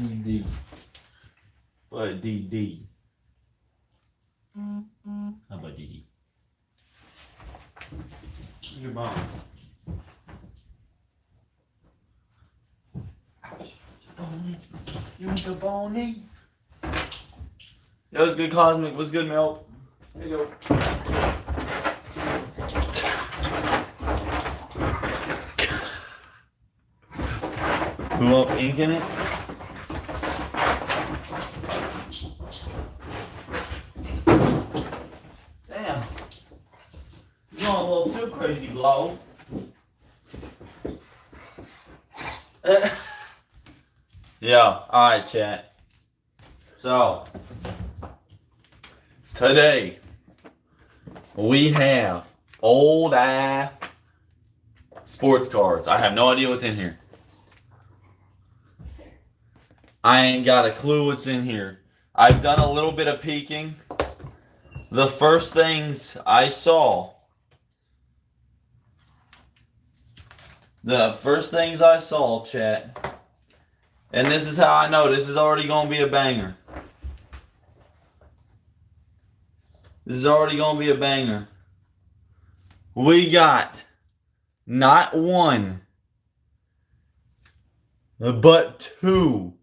DD. What DD? How about DD? Your mom. You want the bony? That was good, Cosmic. What's good, Mel? Here you go. Who up ink in it? Damn. You're going a little too crazy, Blow. Yeah, alright, chat. So, today, we have old ass sports cards. I have no idea what's in here. I ain't got a clue what's in here. I've done a little bit of peeking. The first things I saw, chat, and this is how I know this is already going to be a banger. We got not one, but two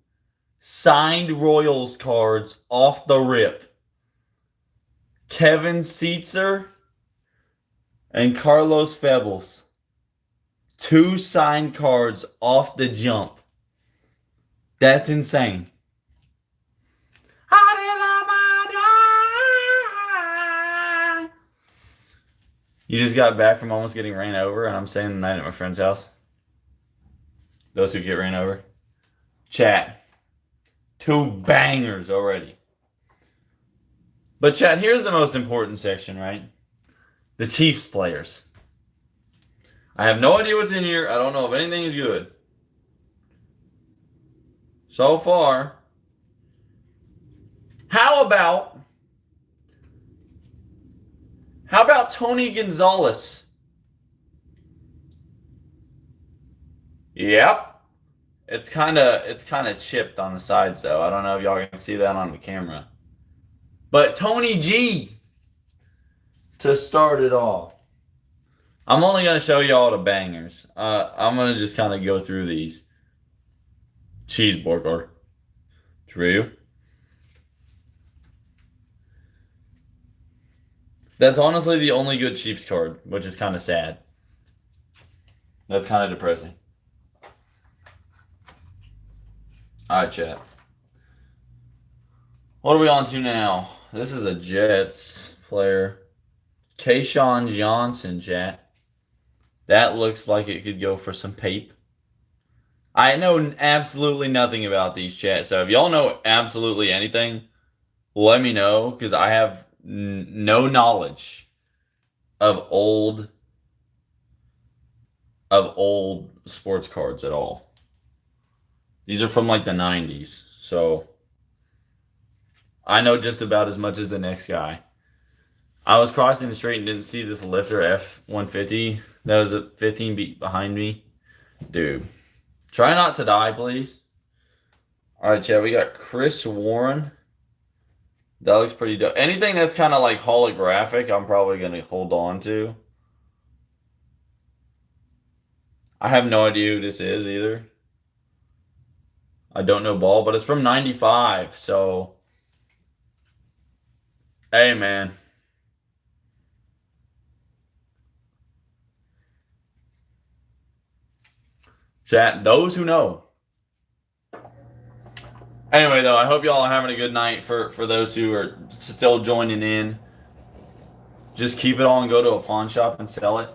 signed Royals cards off the rip. Kevin Seitzer and Carlos Febles. Two signed cards off the jump. That's insane. You just got back from almost getting ran over, and I'm staying the night at my friend's house. Those who get ran over. Chat. Two bangers already. But chat, here's the most important section, right? The Chiefs players. I have no idea what's in here. I don't know if anything is good. So far. How about Tony Gonzalez? Yep. It's kind of chipped on the sides though. I don't know if y'all can see that on the camera. But Tony G to start it off. I'm only going to show y'all the bangers. I'm going to just kind of go through these. Cheeseburger. True. That's honestly the only good Chiefs card, which is kind of sad. That's kind of depressing. Alright, chat. What are we on to now? This is a Jets player. Kayshawn Johnson, chat. That looks like it could go for some pape. I know absolutely nothing about these, chat. So if y'all know absolutely anything, let me know. Because I have no knowledge of old sports cards at all. These are from like the 90s. So I know just about as much as the next guy. I was crossing the street and didn't see this lifter F-150. That was a 15 beat behind me. Dude. Try not to die, please. Alright, chat. We got Chris Warren. That looks pretty dope. Anything that's kind of like holographic, I'm probably going to hold on to. I have no idea who this is either. I don't know ball, but it's from 95. So, hey, man. Chat, those who know. Anyway, though, I hope y'all are having a good night. For those who are still joining in, just keep it all and go to a pawn shop and sell it.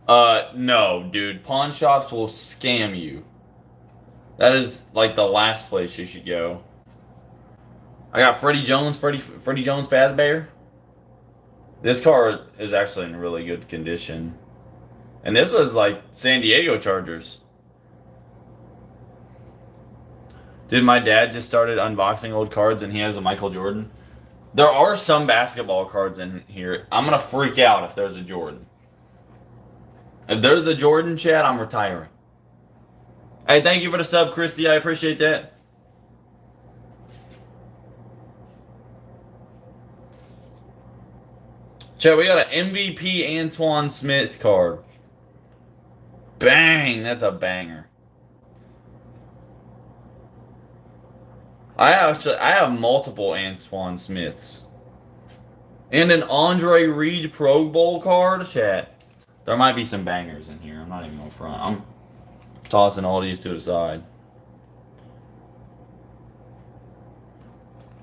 No, dude. Pawn shops will scam you. That is like the last place you should go. I got Freddie Jones Fazbear. This card is actually in really good condition. And this was like San Diego Chargers. Dude, my dad just started unboxing old cards and he has a Michael Jordan. There are some basketball cards in here. I'm going to freak out if there's a Jordan. If there's a Jordan, chat, I'm retiring. Hey, thank you for the sub, Christy. I appreciate that. Chat, we got an MVP Antoine Smith card. Bang! That's a banger. I have multiple Antoine Smiths. And an Andre Reed Pro Bowl card. Chat. There might be some bangers in here. I'm not even going front. I'm tossing all these to the side.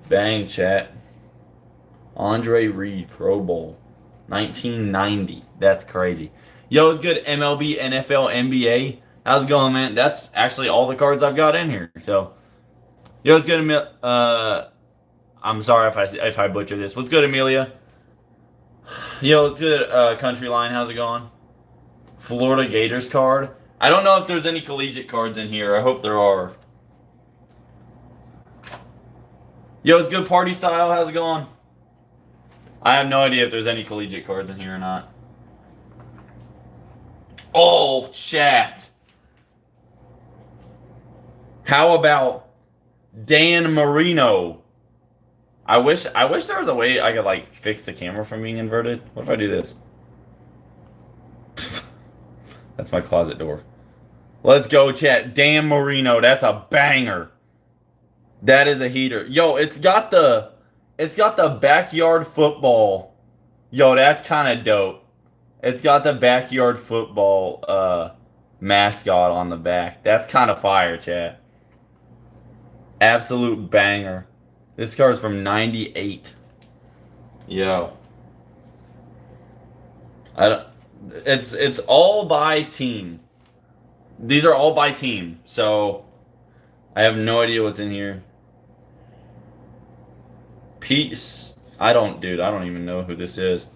Bang, chat. Andre Reed Pro Bowl. 1990. That's crazy. Yo, it's good. MLB, NFL, NBA. How's it going, man? That's actually all the cards I've got in here. So, yo, it's good. I'm sorry if I butcher this. What's good, Amelia? Yo, it's good. Country Line. How's it going? Florida Gators card. I don't know if there's any collegiate cards in here. I hope there are. Yo, it's good. Party Style. How's it going? I have no idea if there's any collegiate cards in here or not. Oh, chat. How about Dan Marino? I wish there was a way I could like fix the camera from being inverted. What if I do this? That's my closet door. Let's go, chat. Dan Marino. That's a banger. That is a heater. Yo, it's got the backyard football. Yo, that's kind of dope. It's got the backyard football mascot on the back. That's kind of fire, chat. Absolute banger. This card's from 98. Yo. It's all by team. These are all by team. So I have no idea what's in here. Peace. I don't even know who this is.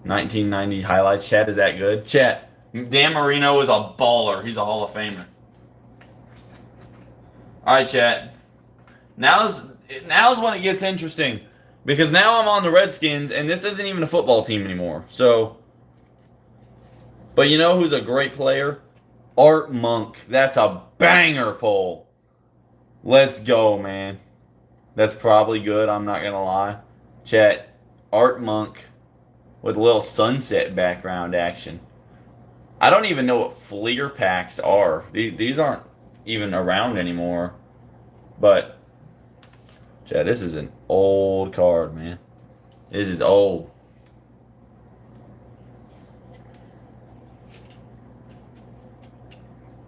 1990 highlights. Chat, is that good? Chat. Dan Marino is a baller. He's a Hall of Famer. Alright, chat. Now's when it gets interesting. Because now I'm on the Redskins, and this isn't even a football team anymore. So, but you know who's a great player? Art Monk. That's a banger pull. Let's go, man. That's probably good, I'm not going to lie. Chat, Art Monk with a little sunset background action. I don't even know what Fleer packs are. These aren't even around anymore. But, chat, this is an old card, man. This is old.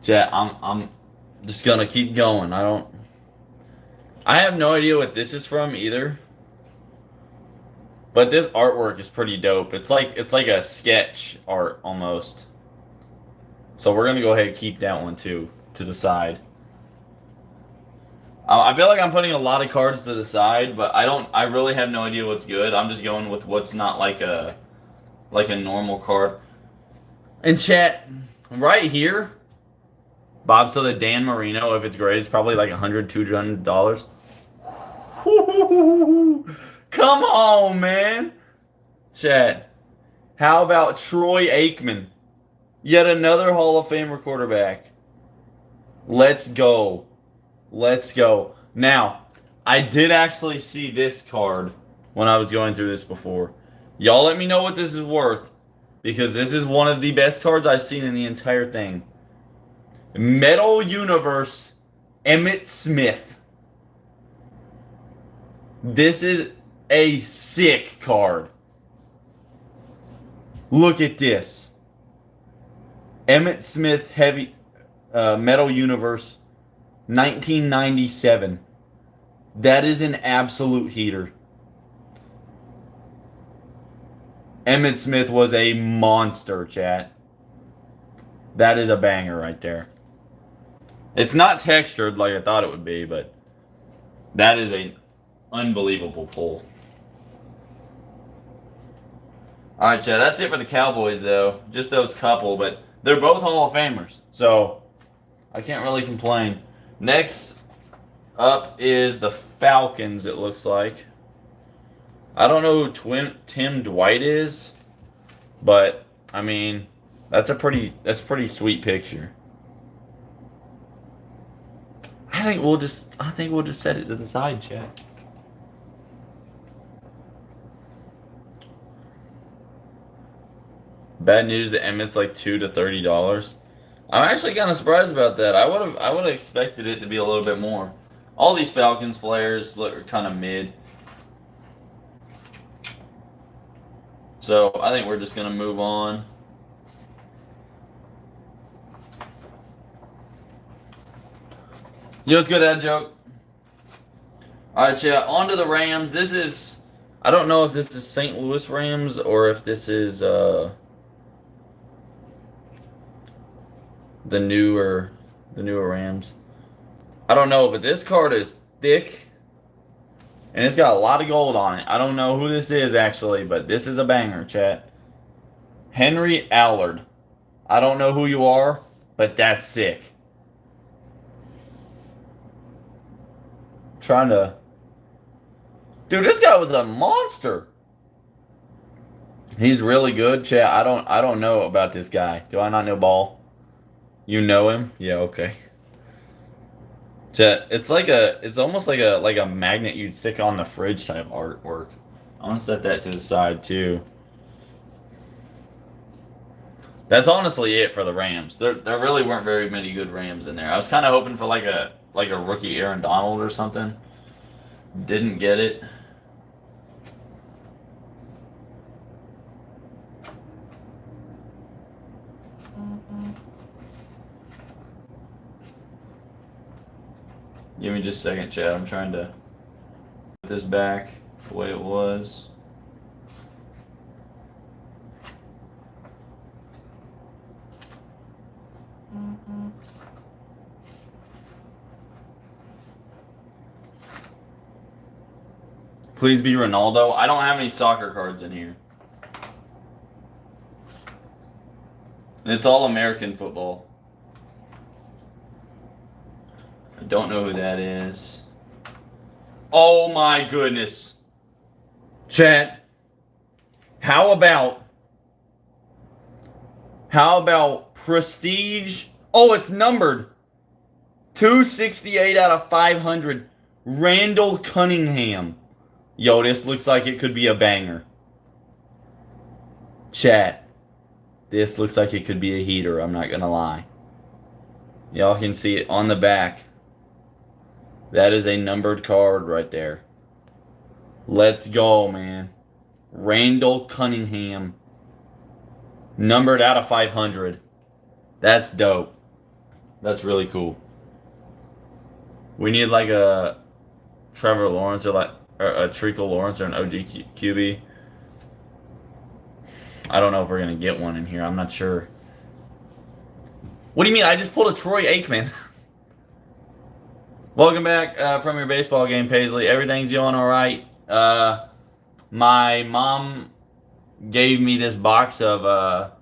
Chat, I'm just gonna keep going. I have no idea what this is from either. But this artwork is pretty dope. It's like a sketch art almost. So we're gonna go ahead and keep that one too to the side. I feel like I'm putting a lot of cards to the side, but I really have no idea what's good. I'm just going with what's not like a normal card. And chat, right here, Bob said that Dan Marino, if it's great, it's probably like $100, $200. Come on, man. Chat, how about Troy Aikman? Yet another Hall of Famer quarterback. Let's go. Let's go. Now, I did actually see this card when I was going through this before. Y'all let me know what this is worth, because this is one of the best cards I've seen in the entire thing. Metal Universe, Emmitt Smith. This is a sick card. Look at this. Emmitt Smith heavy Metal Universe 1997. That is an absolute heater. Emmitt Smith was a monster, chat. That is a banger right there. It's not textured like I thought it would be, but that is an unbelievable pull. Alright, chat, that's it for the Cowboys, though. Just those couple, but they're both Hall of Famers, so I can't really complain. Next up is the Falcons, it looks like. I don't know who Tim Dwight is, but, I mean, that's a pretty sweet picture. I think we'll just set it to the side, chat. Bad news, the Emmett's like $2 to $30. I'm actually kind of surprised about that. I would have expected it to be a little bit more. All these Falcons players look kind of mid. So I think we're just gonna move on. You know what's good, ad joke? Alright, yeah, on to the Rams. This is, I don't know if this is St. Louis Rams or if this is the newer Rams. I don't know, but this card is thick. And it's got a lot of gold on it. I don't know who this is actually, but this is a banger, chat. Henry Allard. I don't know who you are, but that's sick. Trying to... Dude, this guy was a monster. He's really good, chat. I don't know about this guy. Do I not know ball? You know him? Yeah, okay. Chat, it's almost like a magnet you'd stick on the fridge type artwork. I want to set that to the side too. That's honestly it for the Rams. There really weren't very many good Rams in there. I was kind of hoping for like a rookie Aaron Donald or something. Didn't get it. Give me just a second, chat. I'm trying to put this back the way it was. Please be Ronaldo. I don't have any soccer cards in here. It's all American football. I don't know who that is. Oh my goodness. Chat. How about Prestige? Oh, it's numbered. 268 out of 500. Randall Cunningham. Yo, this looks like it could be a banger. Chat. This looks like it could be a heater, I'm not gonna lie. Y'all can see it on the back. That is a numbered card right there. Let's go, man. Randall Cunningham. Numbered out of 500. That's dope. That's really cool. We need like a Trevor Lawrence or like a Treacle Lawrence or an OG QB. I don't know if we're going to get one in here. I'm not sure. What do you mean? I just pulled a Troy Aikman. Welcome back from your baseball game, Paisley. Everything's going all right. My mom gave me this box of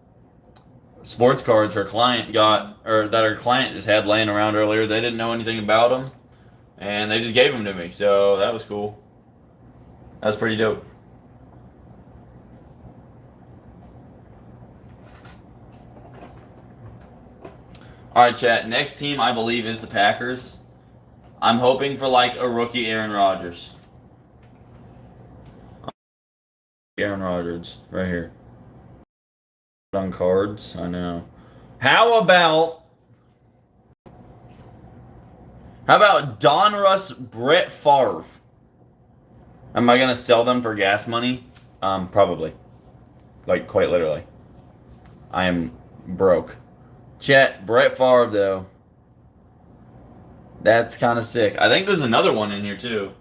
sports cards her client got, or that her client just had laying around earlier. They didn't know anything about them, and they just gave them to me. So that was cool. That's pretty dope. All right, chat. Next team, I believe, is the Packers. I'm hoping for like a rookie Aaron Rodgers. Aaron Rodgers, right here. On cards, I know. How about Donruss Brett Favre? Am I gonna sell them for gas money? Probably. Like quite literally. I am broke. Chat, Brett Favre though. That's kind of sick. I think there's another one in here too.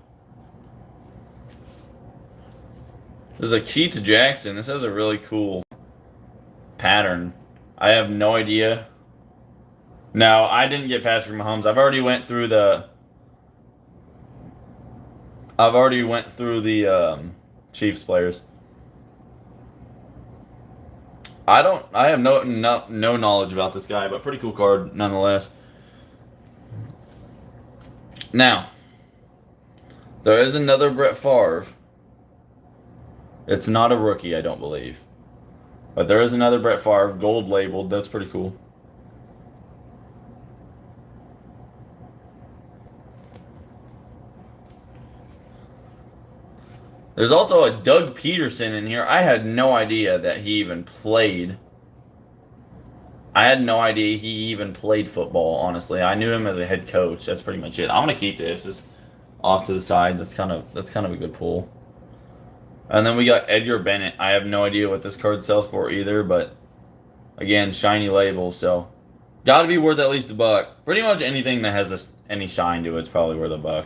There's a Keith Jackson. This has a really cool pattern. I have no idea. No, I didn't get Patrick Mahomes. I've already went through the Chiefs players. I have no knowledge about this guy, but pretty cool card nonetheless. Now, there is another Brett Favre. It's not a rookie, I don't believe. But there is another Brett Favre, gold labeled. That's pretty cool. There's also a Doug Peterson in here. I had no idea that he even played I had no idea he even played football, honestly. I knew him as a head coach. That's pretty much it. I'm gonna keep this. It's off to the side. That's kind of a good pull. And then we got Edgar Bennett. I have no idea what this card sells for either, but again, shiny label, so got to be worth at least $1. Pretty much anything that has any shine to it's probably worth $1.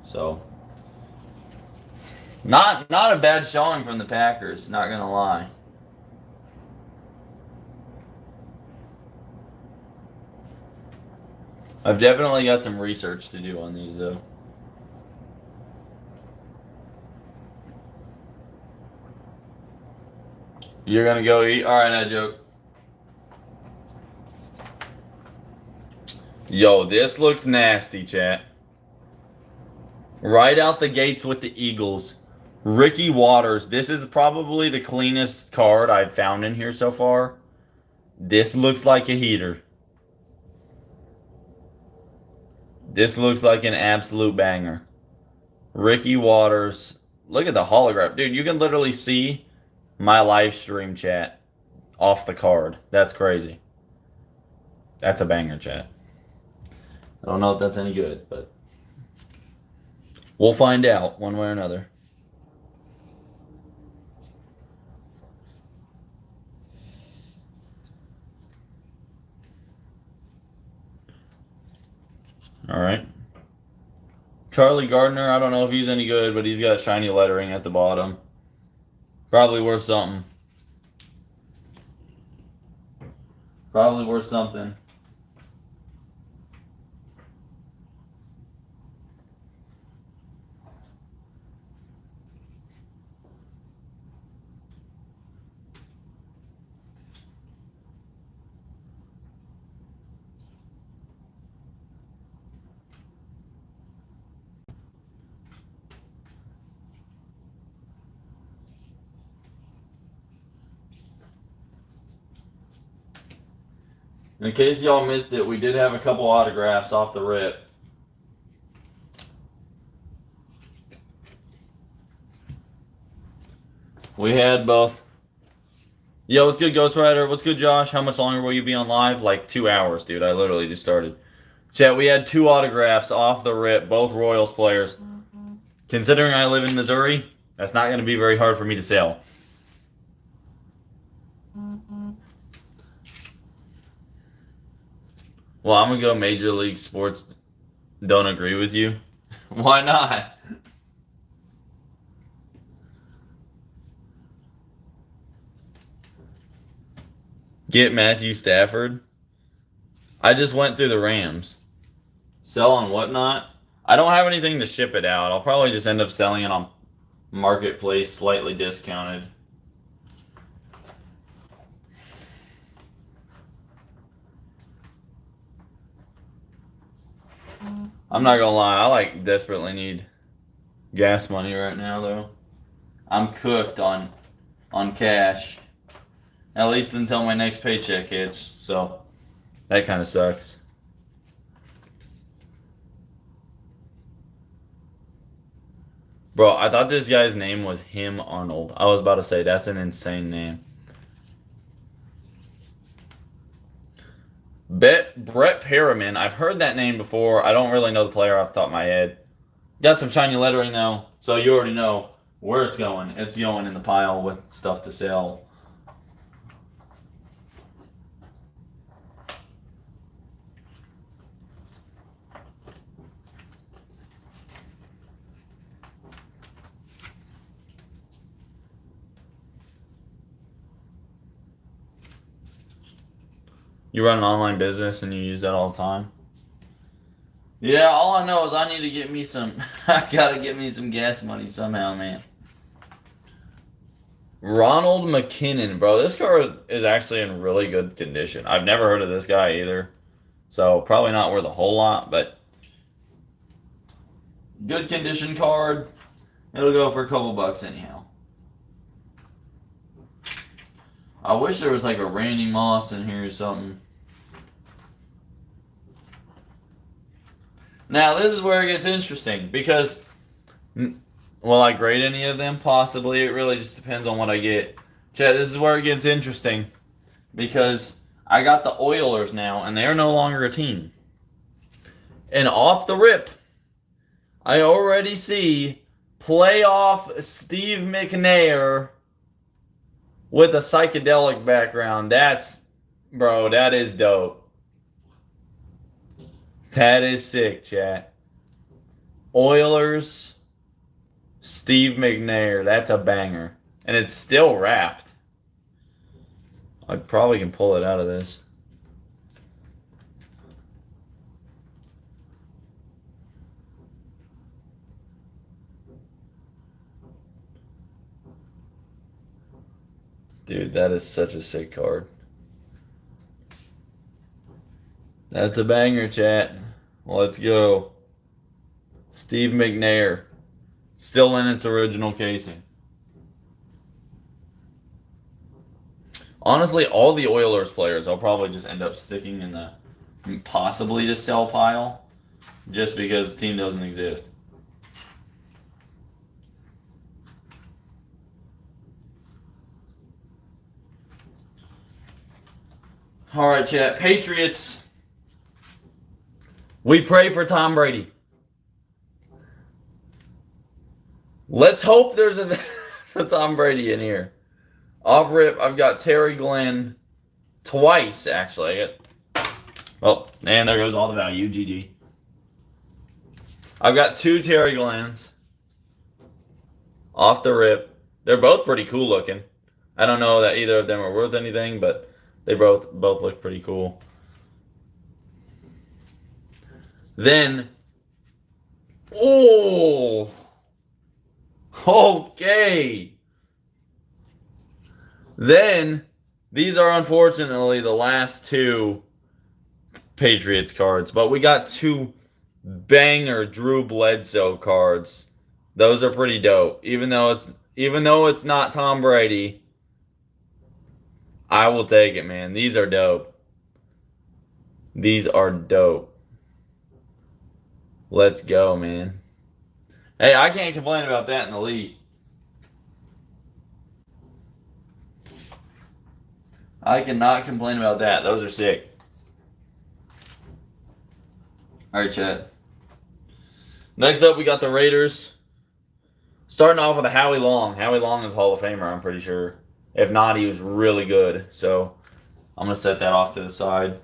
So not a bad showing from the Packers, not gonna lie. I've definitely got some research to do on these though. You're gonna go eat? Alright, I joke. Yo, this looks nasty, chat. Right out the gates with the Eagles. Ricky Waters. This is probably the cleanest card I've found in here so far. This looks like a heater. This looks like an absolute banger. Ricky Waters. Look at the holograph. Dude, you can literally see my live stream chat off the card. That's crazy. That's a banger, chat. I don't know if that's any good, but we'll find out one way or another. All right. Charlie Gardner, I don't know if he's any good, but he's got shiny lettering at the bottom. Probably worth something. Probably worth something. In case y'all missed it, we did have a couple autographs off the rip. We had both. Yo, what's good, Ghost Rider? What's good, Josh? How much longer will you be on live? Like 2 hours, dude. I literally just started. Chat, we had 2 autographs off the rip, both Royals players. Considering I live in Missouri, that's not going to be very hard for me to sell. Well, I'm going to go Major League Sports. Don't agree with you. Why not? Get Matthew Stafford. I just went through the Rams. Sell on whatnot. I don't have anything to ship it out. I'll probably just end up selling it on Marketplace, slightly discounted. I'm not gonna lie, I desperately need gas money right now though. I'm cooked on cash. At least until my next paycheck hits, so that kind of sucks. Bro, I thought this guy's name was Him Arnold. I was about to say, that's an insane name. Brett Perriman. I've heard that name before. I don't really know the player off the top of my head. Got some shiny lettering though, so you already know where it's going. It's going in the pile with stuff to sell. You run an online business and you use that all the time? Yeah, all I know is I need to get me some. I gotta get me some gas money somehow, man. Ronald McKinnon, bro. This car is actually in really good condition. I've never heard of this guy either. So probably not worth a whole lot, but good condition card. It'll go for a couple bucks anyhow. I wish there was like a Randy Moss in here or something. Now, this is where it gets interesting because will I grade any of them? Possibly. It really just depends on what I get. Chat, this is where it gets interesting because I got the Oilers now, and they're no longer a team. And off the rip, I already see playoff Steve McNair with a psychedelic background. That is dope. That is sick, chat. Oilers, Steve McNair. That's a banger. And it's still wrapped. I probably can pull it out of this. Dude, that is such a sick card. That's a banger, chat. Let's go. Steve McNair. Still in its original casing. Honestly, all the Oilers players I'll probably just end up sticking in the possibly to sell pile just because the team doesn't exist. All right, chat. Patriots. We pray for Tom Brady. Let's hope there's a Tom Brady in here. Off rip, I've got Terry Glenn twice, actually. Oh, and there goes all the value. GG. I've got 2 Terry Glenns. Off the rip. They're both pretty cool looking. I don't know that either of them are worth anything, but they both look pretty cool. Then, oh, okay. Then, these are unfortunately the last 2 Patriots cards, but we got 2 banger Drew Bledsoe cards. Those are pretty dope. Even though it's not Tom Brady, I will take it, man. These are dope. These are dope. Let's go, man. Hey, I can't complain about that in the least. I cannot complain about that. Those are sick. All right, chat. Next up, we got the Raiders. Starting off with a Howie Long. Howie Long is Hall of Famer, I'm pretty sure. If not, he was really good. So I'm going to set that off to the side.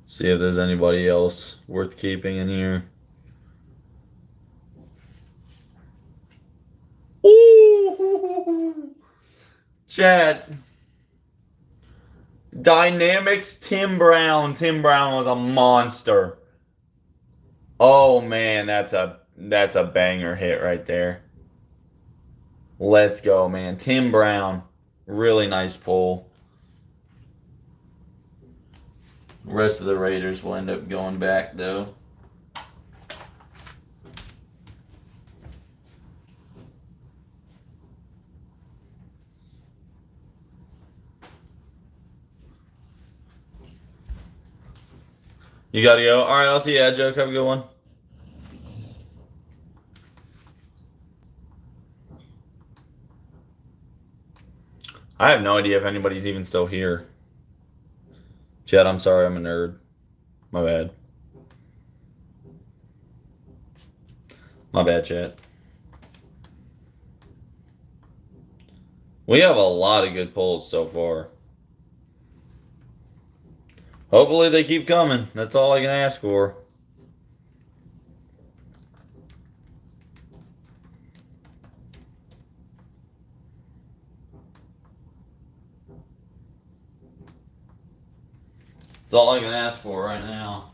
See if there's anybody else worth keeping in here. Ooh! Chad. Dynamics Tim Brown. Tim Brown was a monster. Oh man, that's a banger hit right there. Let's go, man. Tim Brown. Really nice pull. The rest of the Raiders will end up going back, though. You got to go? All right, I'll see you, Joke. Have a good one. I have no idea if anybody's even still here. Chad, I'm sorry, I'm a nerd. My bad. My bad, chat. We have a lot of good pulls so far. Hopefully they keep coming. That's all I can ask for. That's all I can ask for right now.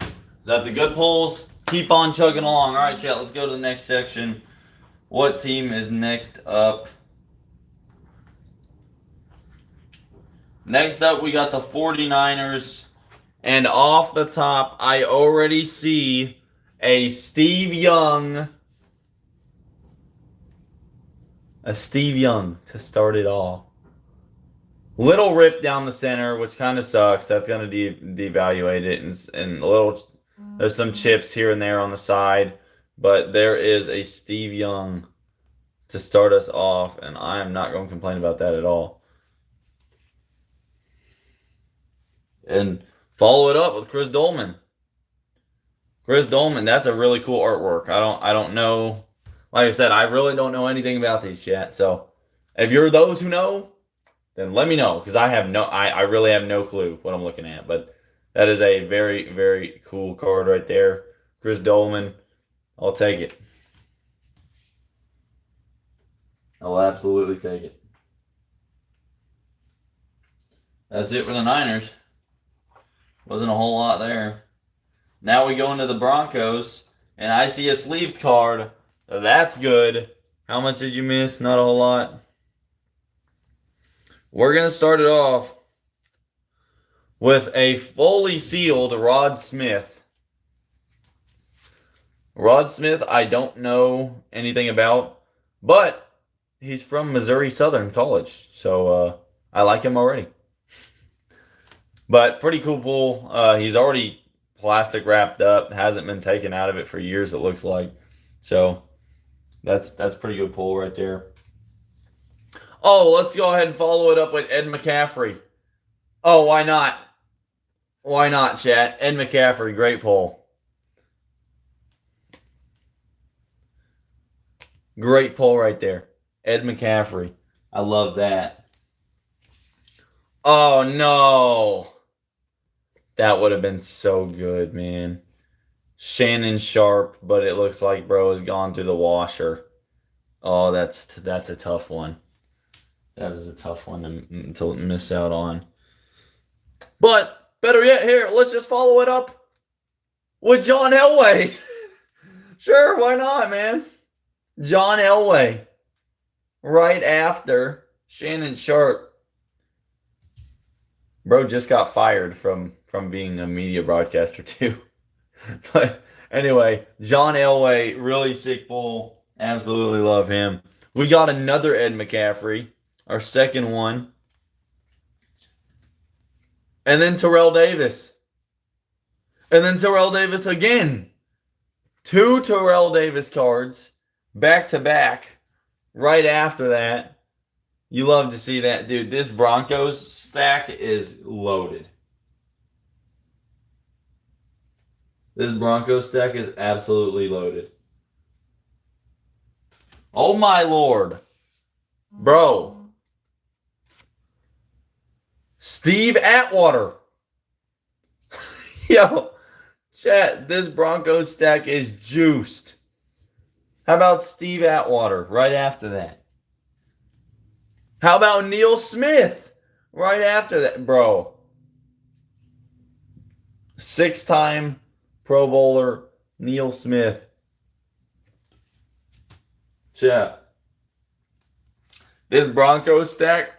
Is that the good pulls? Keep on chugging along. All right, chat, let's go to the next section. What team is next up? Next up, we got the 49ers. And off the top, I already see a Steve Young. A Steve Young to start it off. Little rip down the center, which kind of sucks. That's going to devaluate it. And there's some chips here and there on the side. But there is a Steve Young to start us off, and I am not going to complain about that at all. And follow it up with Chris Dolman. Chris Dolman, that's a really cool artwork. I don't know. Like I said, I really don't know anything about these yet. So if you're those who know, then let me know, because I really have no clue what I'm looking at. But that is a very, very cool card right there. Chris Dolman, I'll take it. I'll absolutely take it. That's it for the Niners. Wasn't a whole lot there. Now we go into the Broncos, and I see a sleeved card. That's good. How much did you miss? Not a whole lot. We're going to start it off with a fully sealed Rod Smith. Rod Smith, I don't know anything about, but he's from Missouri Southern College, so I like him already. But pretty cool pull. He's already plastic wrapped up, hasn't been taken out of it for years, it looks like. So that's pretty good pull right there. Oh, let's go ahead and follow it up with Ed McCaffrey. Oh, why not? Why not, chat? Ed McCaffrey, great pull. Great pull right there. Ed McCaffrey. I love that. Oh, no. That would have been so good, man. Shannon Sharp, but it looks like bro has gone through the washer. Oh, that's a tough one. That is a tough one to miss out on. But better yet, here, let's just follow it up with John Elway. Sure, why not, man? John Elway. Right after Shannon Sharp. Bro just got fired from being a media broadcaster too. But anyway, John Elway, really sick pull. Absolutely love him. We got another Ed McCaffrey, our second one. And then Terrell Davis. And then Terrell Davis again. 2 Terrell Davis cards back to back right after that. You love to see that, dude. This Broncos stack is loaded. This Broncos stack is absolutely loaded. Oh my lord. Bro. Steve Atwater. Yo, chat, this Broncos stack is juiced. How about Steve Atwater right after that? How about Neil Smith right after that? Bro. 6-time Pro Bowler Neil Smith. Chat. This Broncos stack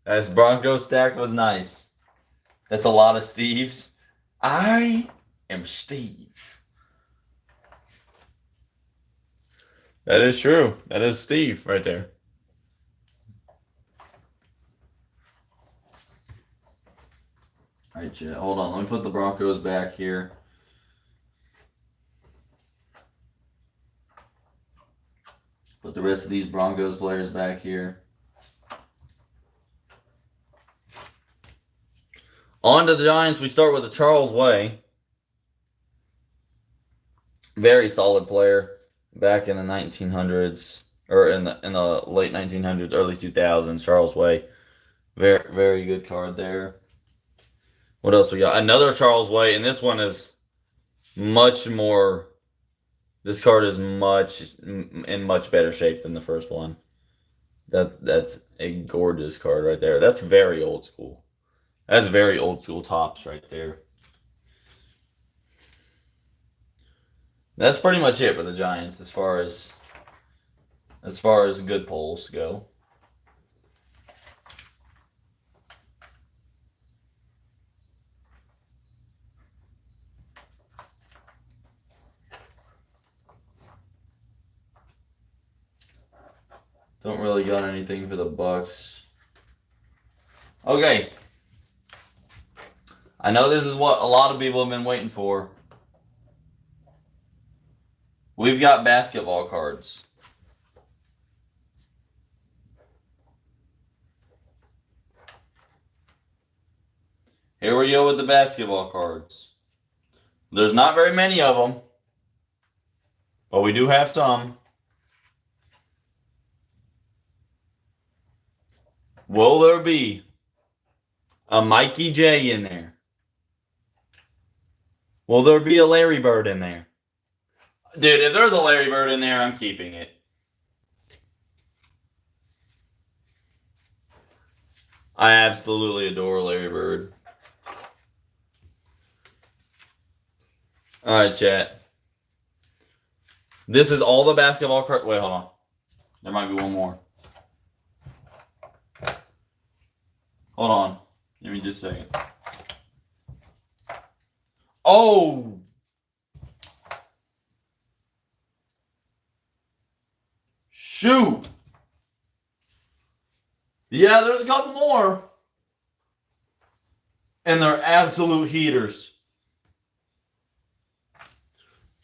was nice. That's a lot of Steves. I am Steve. That is true. That is Steve right there. All right, chat. Hold on. Let me put the Broncos back here. Put the rest of these Broncos players back here. On to the Giants. We start with the Charles Way. Very solid player back in the 1900s, or in the late 1900s, early 2000s. Charles Way. Very, very good card there. What else we got? Another Charles Way, and this one is much more. This card is in much better shape than the first one. That's a gorgeous card right there. That's very old school. That's very old school tops right there. That's pretty much it for the Giants as far as good polls go. Don't really got anything for the Bucks. Okay. I know this is what a lot of people have been waiting for. We've got basketball cards. Here we go with the basketball cards. There's not very many of them, but we do have some. Will there be a Mikey J in there? Will there be a Larry Bird in there? Dude, if there's a Larry Bird in there, I'm keeping it. I absolutely adore Larry Bird. All right, chat. This is all the basketball cards. Wait, hold on. There might be one more. Hold on. Give me just a second. Oh! Shoot! Yeah, there's a couple more. And they're absolute heaters.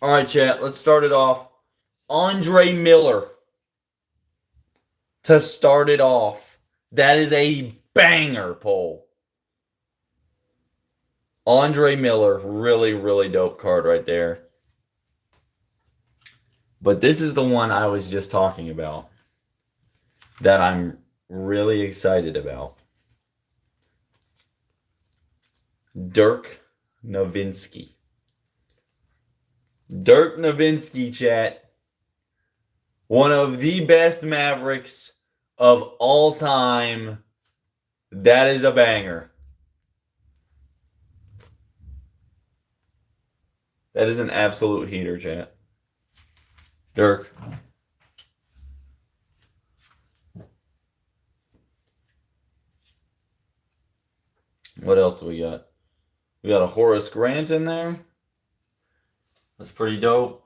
All right, chat. Let's start it off. Andre Miller. To start it off. That is a banger poll. Andre Miller. Really, really dope card right there. But this is the one I was just talking about. That I'm really excited about. Dirk Nowitzki. Dirk Nowitzki, chat. One of the best Mavericks of all time. That is a banger. That is an absolute heater, chat. Dirk. What else do we got? We got a Horace Grant in there. That's pretty dope.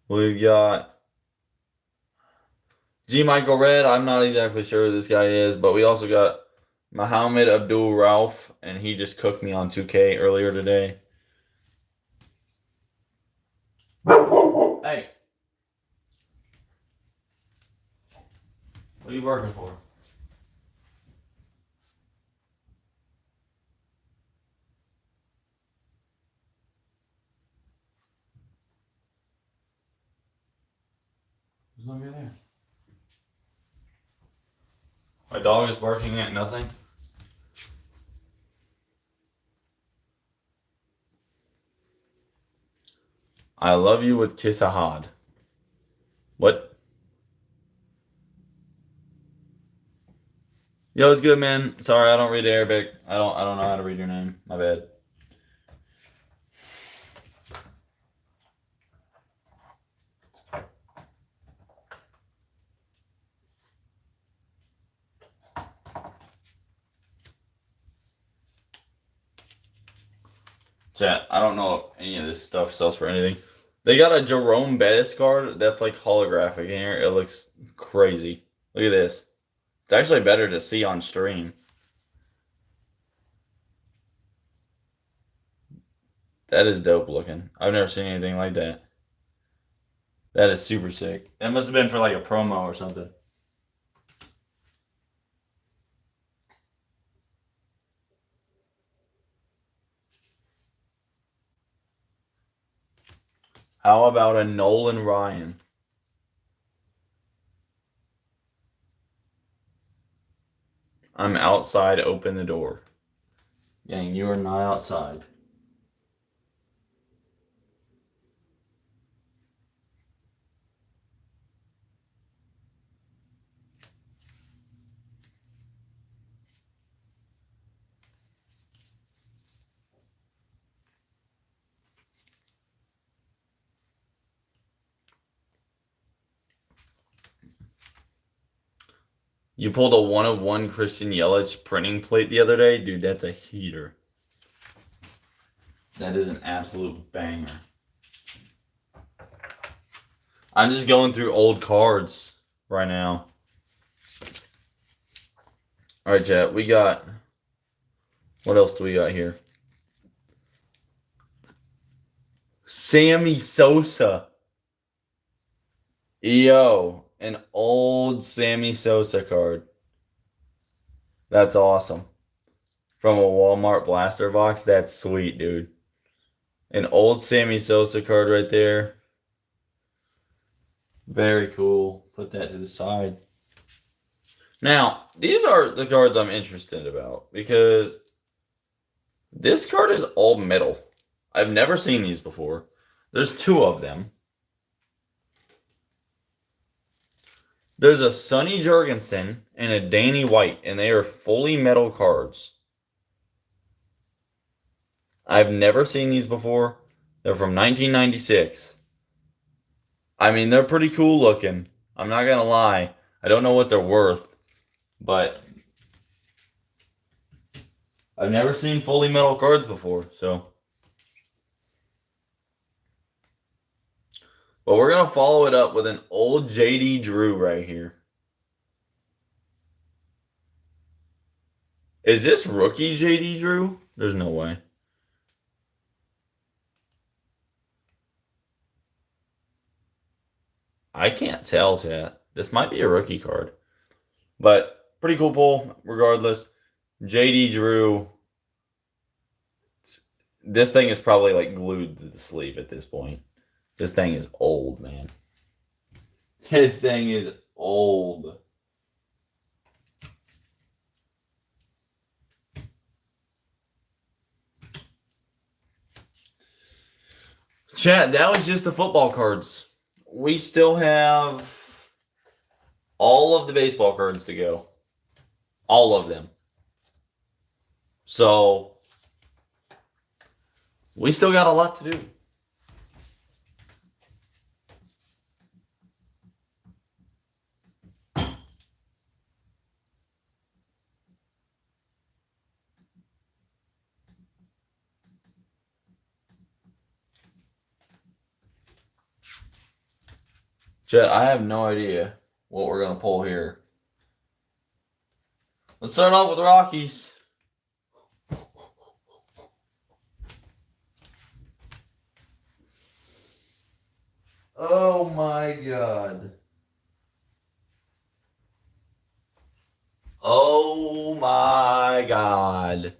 We've got G. Michael Red. I'm not exactly sure who this guy is, but we also got Muhammad Abdul Rauf, and he just cooked me on 2K earlier today. Hey. What are you working for? There's nobody there. My dog is barking at nothing. I love you with Kiss Ahad. What? Yo, it's good, man. Sorry, I don't read Arabic. I don't know how to read your name. My bad. Chat, I don't know if any of this stuff sells for anything. They got a Jerome Bettis card that's like holographic in here. It looks crazy. Look at this. It's actually better to see on stream. That is dope looking. I've never seen anything like that. That is super sick. That must have been for like a promo or something. How about a Nolan Ryan? I'm outside, open the door. Gang, you are not outside. You pulled a 1-of-1 Christian Yelich printing plate the other day? Dude, that's a heater. That is an absolute banger. I'm just going through old cards right now. All right, chat. We got... What else do we got here? Sammy Sosa. Yo, an old Sammy Sosa card. That's awesome. from a Walmart blaster box. That's sweet, dude. An old Sammy Sosa card right there. Very cool. Put that to the side. Now, these are the cards I'm interested about because this card is all metal. I've never seen these before. There's two of them. There's a Sonny Jurgensen and a Danny White, and they are fully metal cards. I've never seen these before. They're from 1996. I mean, they're pretty cool looking. I'm not going to lie. I don't know what they're worth, but I've never seen fully metal cards before, so. But we're going to follow it up with an old JD Drew right here. Is this rookie JD Drew? There's no way. I can't tell, chat. This might be a rookie card. But pretty cool pull, regardless. JD Drew. This thing is probably like glued to the sleeve at this point. This thing is old, man. This thing is old. Chat, that was just the football cards. We still have all of the baseball cards to go. All of them. So, we still got a lot to do. Chet, I have no idea what we're going to pull here. Let's start off with Rockies. Oh my God. Oh my God.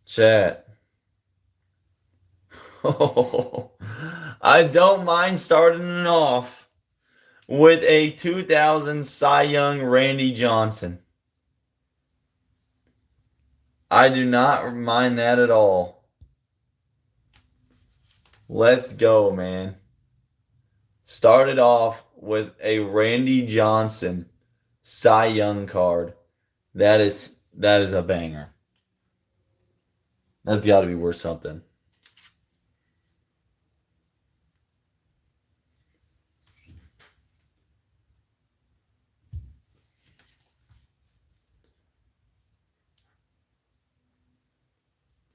Chat. I don't mind starting it off with a 2000 Cy Young Randy Johnson. I do not mind that at all. Let's go, man. Started off with a Randy Johnson Cy Young card. That is a banger. That's got to be worth something.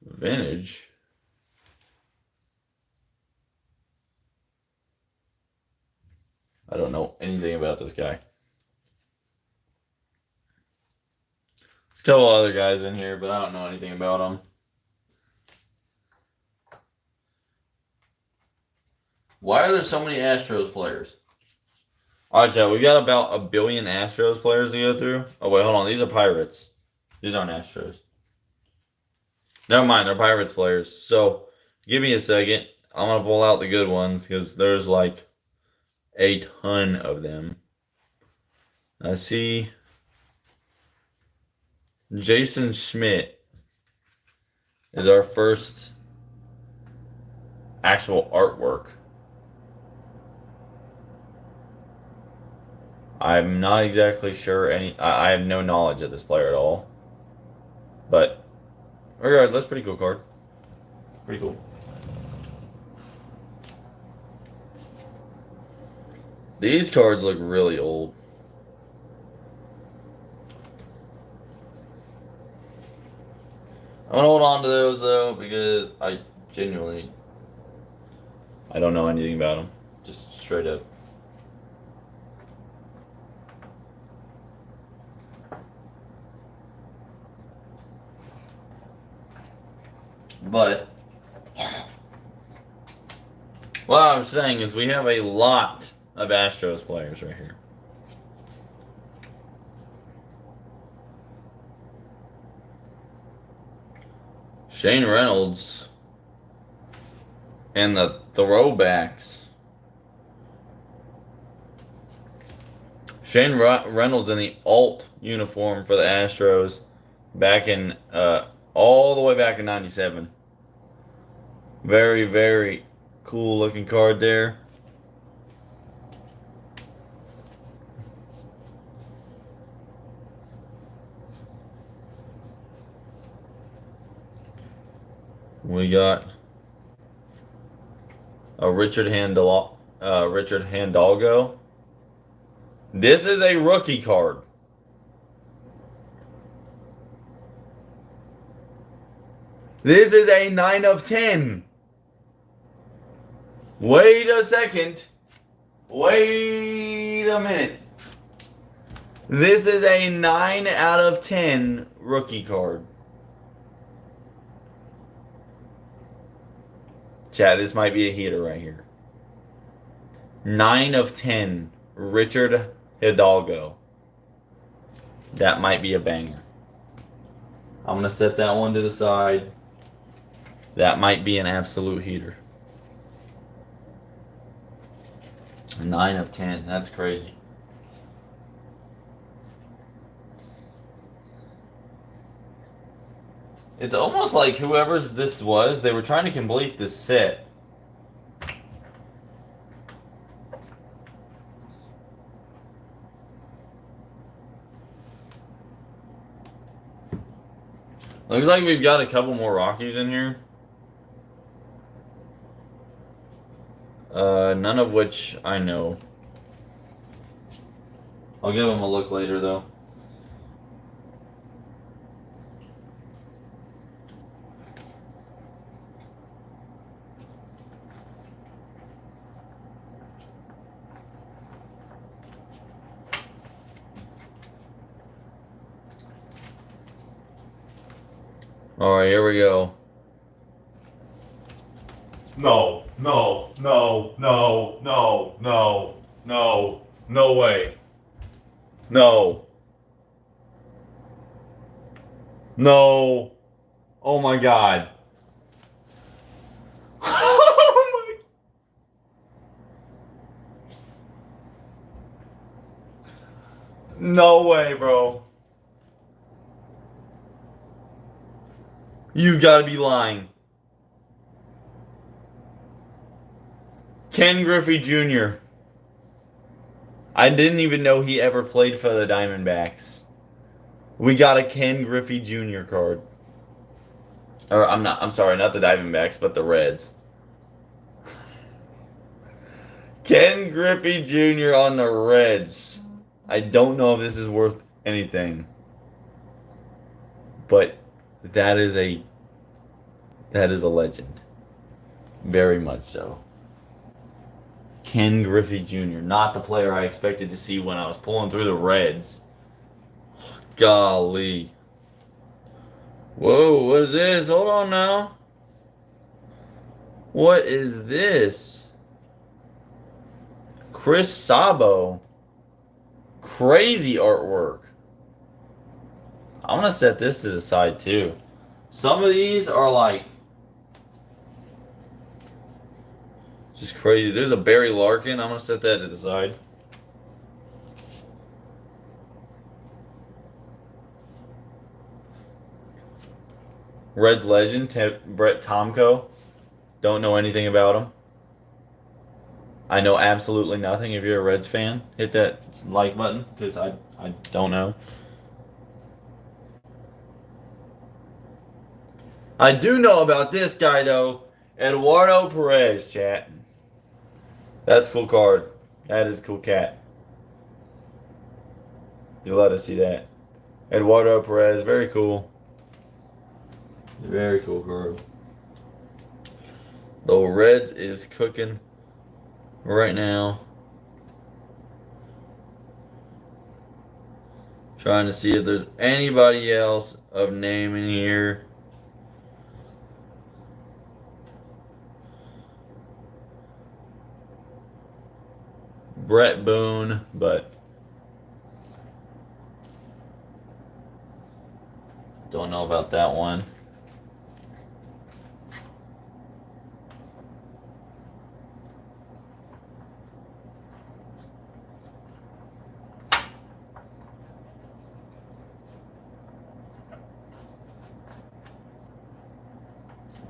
Vintage. I don't know anything about this guy. There's a couple other guys in here, but I don't know anything about them. Why are there so many Astros players? All right, chat, we got about 1 billion Astros players to go through. Oh, wait, hold on. These are Pirates. These aren't Astros. Never mind, they're Pirates players. So, give me a second. I'm going to pull out the good ones because there's like a ton of them. I see Jason Schmidt is our first actual artwork. I'm not exactly sure I have no knowledge of this player at all. But regardless, pretty cool card. Pretty cool. These cards look really old. I'm gonna hold on to those though because I don't know anything about them. Just straight up. But what I'm saying is we have a lot of Astros players right here. Shane Reynolds. And the throwbacks. Shane Reynolds in the alt uniform for the Astros back in all the way back in '97. Very, very cool looking card there. We got a Richard Handalgo. This is a rookie card. This is a 9 of 10. Wait a second. Wait a minute. This is a 9 out of 10 rookie card. Chat, this might be a heater right here. 9 of 10, Richard Hidalgo. That might be a banger. I'm going to set that one to the side. That might be an absolute heater. 9 of 10, that's crazy. It's almost like whoever's this was, they were trying to complete this set. Looks like we've got a couple more Rockies in here. None of which I know. I'll give them a look later, though. All right, here we go. No, no, no, no, no, no, no, no way. No. No. Oh my God. Oh my. No way, bro. You gotta be lying. Ken Griffey Jr. I didn't even know he ever played for the Diamondbacks. We got a Ken Griffey Jr. card. Or I'm sorry, not the Diamondbacks, but the Reds. Ken Griffey Jr. on the Reds. I don't know if this is worth anything. But that is a legend. Very much so. Ken Griffey Jr., not the player I expected to see when I was pulling through the Reds. Golly. Whoa, what is this? Hold on now. What is this? Chris Sabo. Crazy artwork. I'm going to set this to the side too. Some of these are like just crazy. There's a Barry Larkin. I'm going to set that to the side. Reds legend, Brett Tomko. Don't know anything about him. I know absolutely nothing. If you're a Reds fan, hit that like button because I don't know. I do know about this guy, though. Eduardo Perez, chat. That's a cool card. That is a cool cat. You let us see that. Eduardo Perez, very cool. Very cool card. The Reds is cooking right now. Trying to see if there's anybody else of name in here. Brett Boone, but don't know about that one.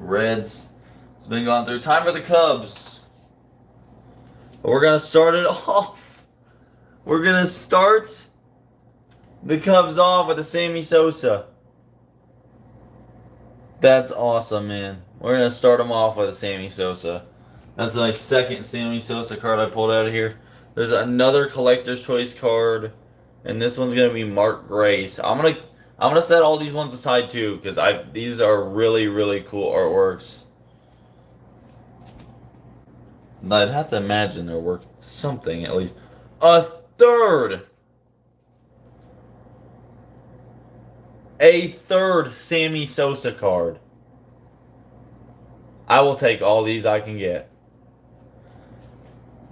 Reds. It's been gone through. Time for the Cubs. We're going to start it off. We're going to start the Cubs off with a Sammy Sosa. That's awesome, man. We're going to start them off with a Sammy Sosa. That's my second Sammy Sosa card I pulled out of here. There's another collector's choice card, and this one's gonna be Mark Grace. I'm gonna set all these ones aside too, because these are really cool artworks. And I'd have to imagine they're worth something at least. A third Sammy Sosa card. I will take all these I can get.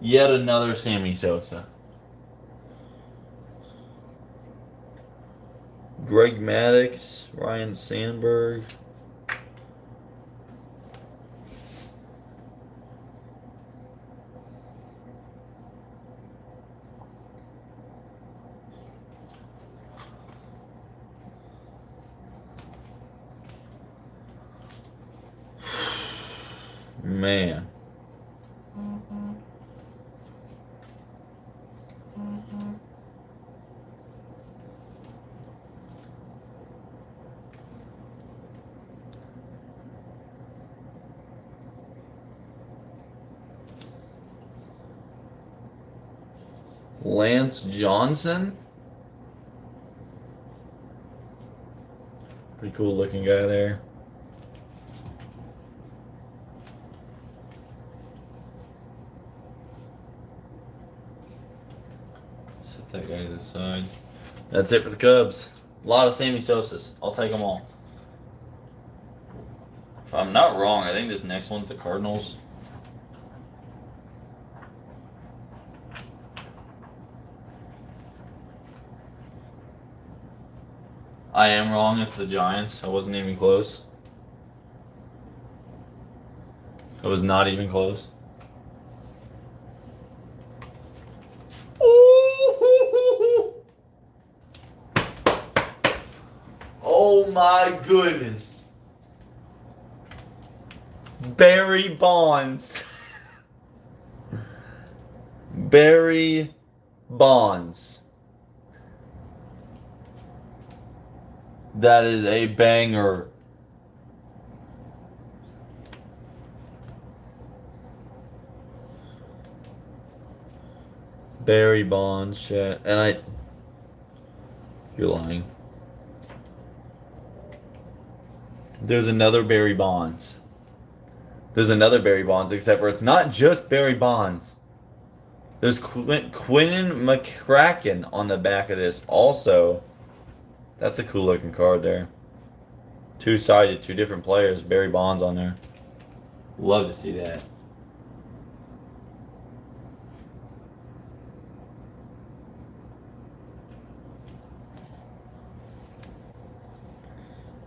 Yet another Sammy Sosa. Greg Maddux, Ryan Sandberg. Man. Lance Johnson. Pretty cool looking guy there. Set that guy to the side. That's it for the Cubs. A lot of Sammy Sosas. I'll take them all. If I'm not wrong, I think this next one's the Cardinals. I am wrong, it's the Giants. I wasn't even close. I was not even close. Ooh! Oh my goodness. Barry Bonds. Barry Bonds. That is a banger. Barry Bonds, chat. And you're lying. There's another Barry Bonds. There's another Barry Bonds, except for it's not just Barry Bonds. There's Quinnen McCracken on the back of this also. That's a cool looking card there. Two-sided, two different players. Barry Bonds on there. Love to see that.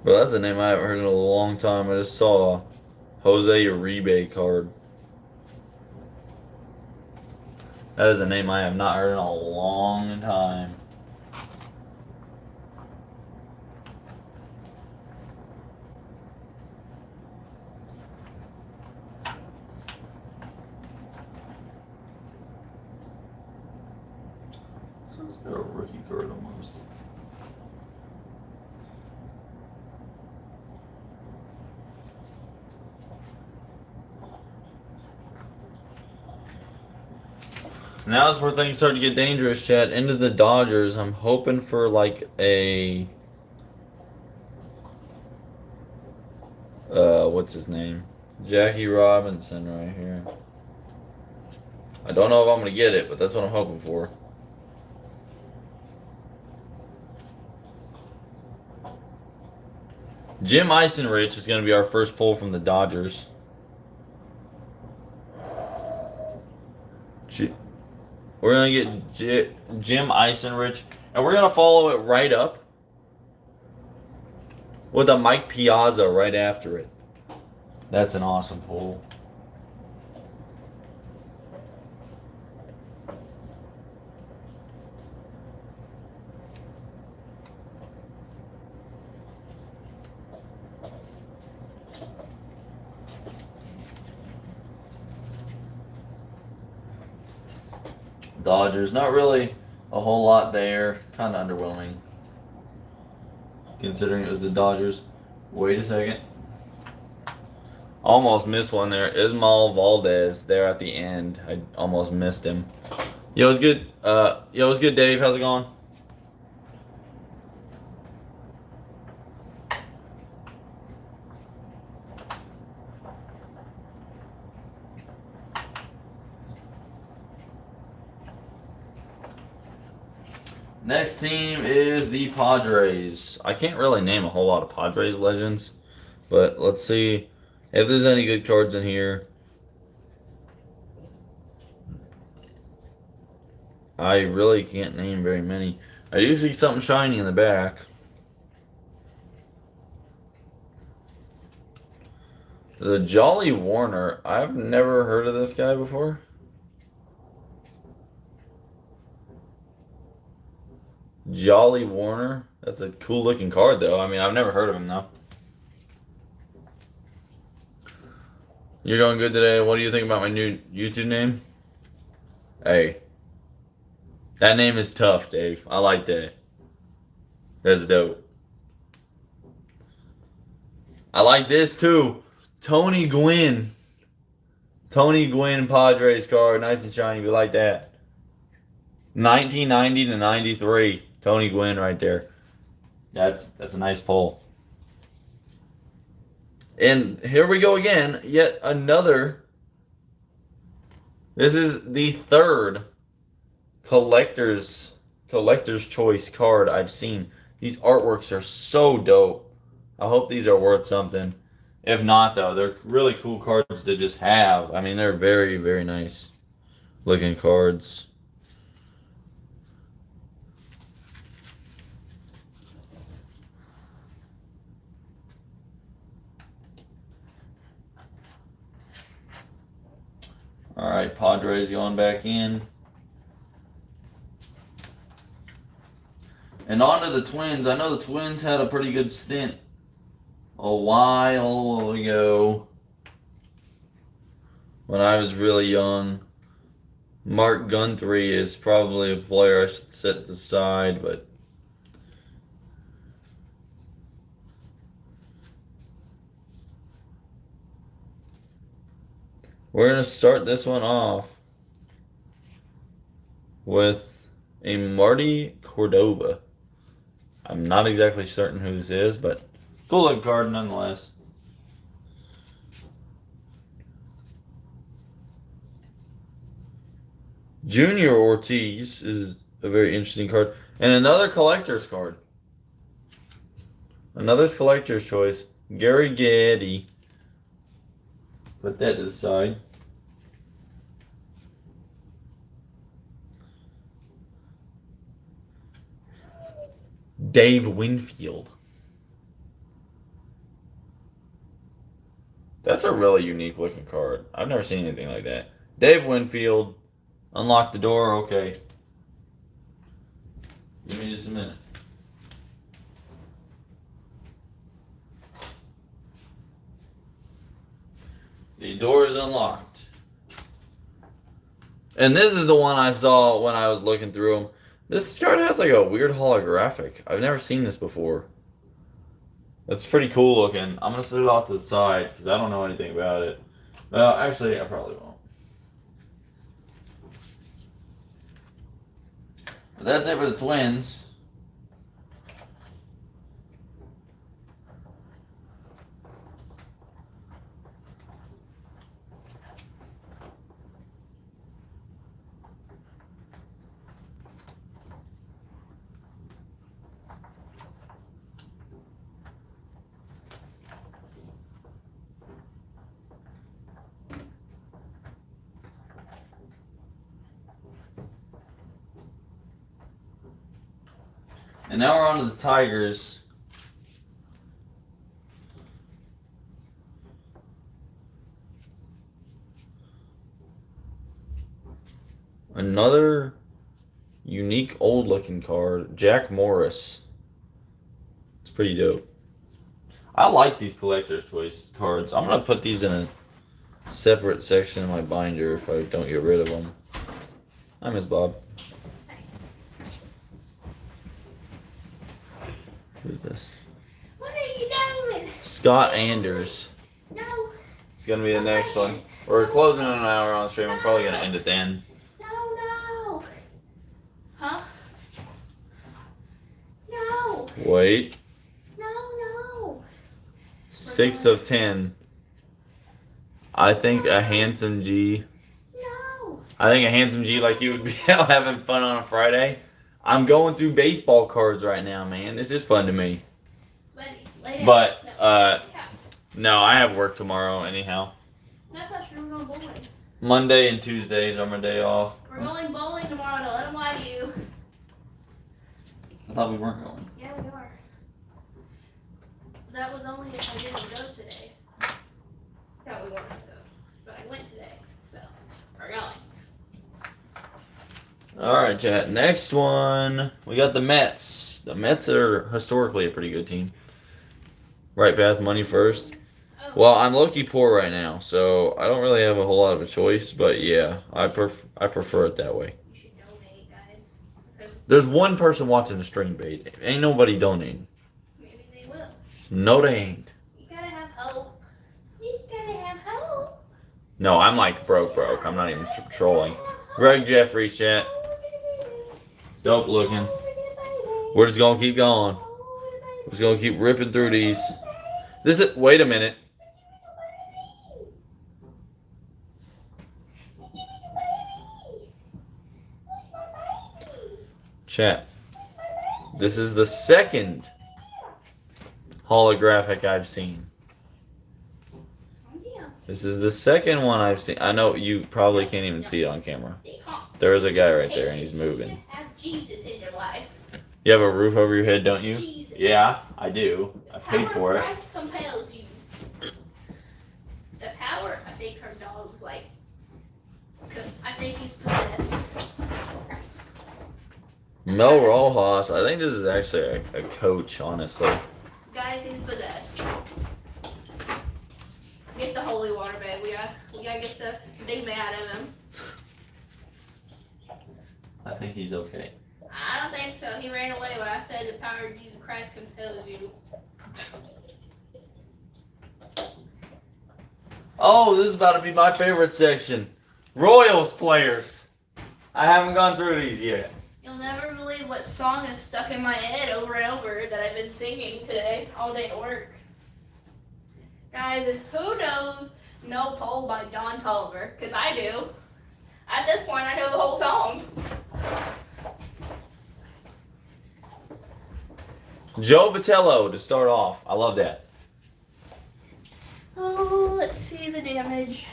But that's a name I haven't heard in a long time. I just saw a Jose Uribe card. That is a name I have not heard in a long time. Sounds like a rookie card almost. Now is where things start to get dangerous, chat. Into the Dodgers. I'm hoping for like a what's his name? Jackie Robinson right here. I don't know if I'm gonna get it, but that's what I'm hoping for. Jim Eisenrich is gonna be our first pull from the Dodgers. We're going to get Jim Eisenrich, and we're going to follow it right up with a Mike Piazza right after it. That's an awesome pull. Dodgers, not really a whole lot there. Kind of underwhelming, considering it was the Dodgers. Wait a second. Almost missed one there. Ismael Valdez there at the end. I almost missed him. Yo, it's good. Yo, it's good, Dave. How's it going? Next team is the Padres. I can't really name a whole lot of Padres legends, but let's see if there's any good cards in here. I really can't name very many. I do see something shiny in the back. The Jolly Warner. I've never heard of this guy before. Jolly Warner. That's a cool looking card, though. I mean, I've never heard of him, though. You're going good today. What do you think about my new YouTube name? Hey. That name is tough, Dave. I like that. That's dope. I like this, too. Tony Gwynn. Tony Gwynn Padres card. Nice and shiny. We like that. 1990 to 93. Tony Gwynn right there. That's a nice pull. And here we go again. Yet another. This is the third collector's choice card I've seen. These artworks are so dope. I hope these are worth something. If not, though, they're really cool cards to just have. I mean, they're very, very nice looking cards. All right, Padres going back in. And on to the Twins. I know the Twins had a pretty good stint a while ago when I was really young. Mark Guthrie is probably a player I should set aside, but we're going to start this one off with a Marty Cordova. I'm not exactly certain who this is, but cool looking card nonetheless. Junior Ortiz is a very interesting card. And another collector's card. Another collector's choice. Gary Getty. Put that to the side. Dave Winfield. That's a really unique looking card. I've never seen anything like that. Dave Winfield. Unlock the door. Okay. Give me just a minute. The door is unlocked. And this is the one I saw when I was looking through them. This card has like a weird holographic. I've never seen this before. That's pretty cool looking. I'm going to set it off to the side because I don't know anything about it. Well, actually, I probably won't. But that's it for the Twins. And now we're on to the Tigers. Another unique old looking card. Jack Morris. It's pretty dope. I like these collector's choice cards. I'm going to put these in a separate section in my binder if I don't get rid of them. Hi, Miss Bob. Who's this? What are you doing? Scott Anders. No. It's gonna be the next one. We're closing in an hour on the stream. I'm probably gonna end it then. No. Huh? No. Wait. No. 6 of 10. I think a handsome G. No. I think a handsome G like you would be out having fun on a Friday. I'm going through baseball cards right now, man. This is fun to me. But no, I have work tomorrow anyhow. That's not true. We're going bowling. Monday and Tuesdays are my day off. We're going bowling tomorrow. Don't let them lie to you. I thought we weren't going. Yeah, we are. That was only if I didn't go today. That we weren't going to go. But I went today. So, we're going. Alright, chat. Next one. We got the Mets. The Mets are historically a pretty good team. Right path, money first. Oh. Well, I'm low-key poor right now, so I don't really have a whole lot of a choice, but yeah, I prefer it that way. You should donate, guys. There's one person watching the stream, bait. Ain't nobody donating. Maybe they will. No, they ain't. You gotta have hope. You just gotta have hope. No, I'm like broke. I'm not even trolling. Greg Jeffries, chat. Dope looking. We're just gonna keep going. We're just gonna keep ripping through these. Wait a minute. Chat. This is the second holographic I've seen. This is the second one I've seen. I know you probably can't even see it on camera. There is a guy right there and he's moving. Have Jesus in your life. You have a roof over your head, don't you? Jesus. Yeah, I do. I paid for it. Christ compels you. The power, I think her dog's like, I think he's possessed. Mel Rojas. I think this is actually a coach, honestly. Guys, he's possessed. Get the holy water, babe. We gotta get the demon out of him. I think he's okay. I don't think so. He ran away when I said the power of Jesus Christ compels you. Oh, this is about to be my favorite section. Royals players. I haven't gone through these yet. You'll never believe what song is stuck in my head over and over that I've been singing today, all day at work. Guys, who knows No Pole by Don Tolliver? Because I do. At this point, I know the whole song. Joe Vitello to start off. I love that. Oh, let's see the damage.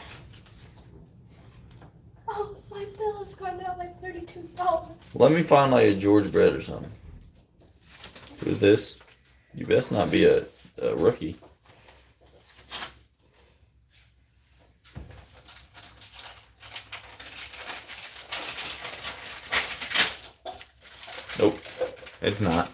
Oh, my bill has gone down like $32. Let me find like a George Brett or something. Who's this? You best not be a rookie. Nope, it's not.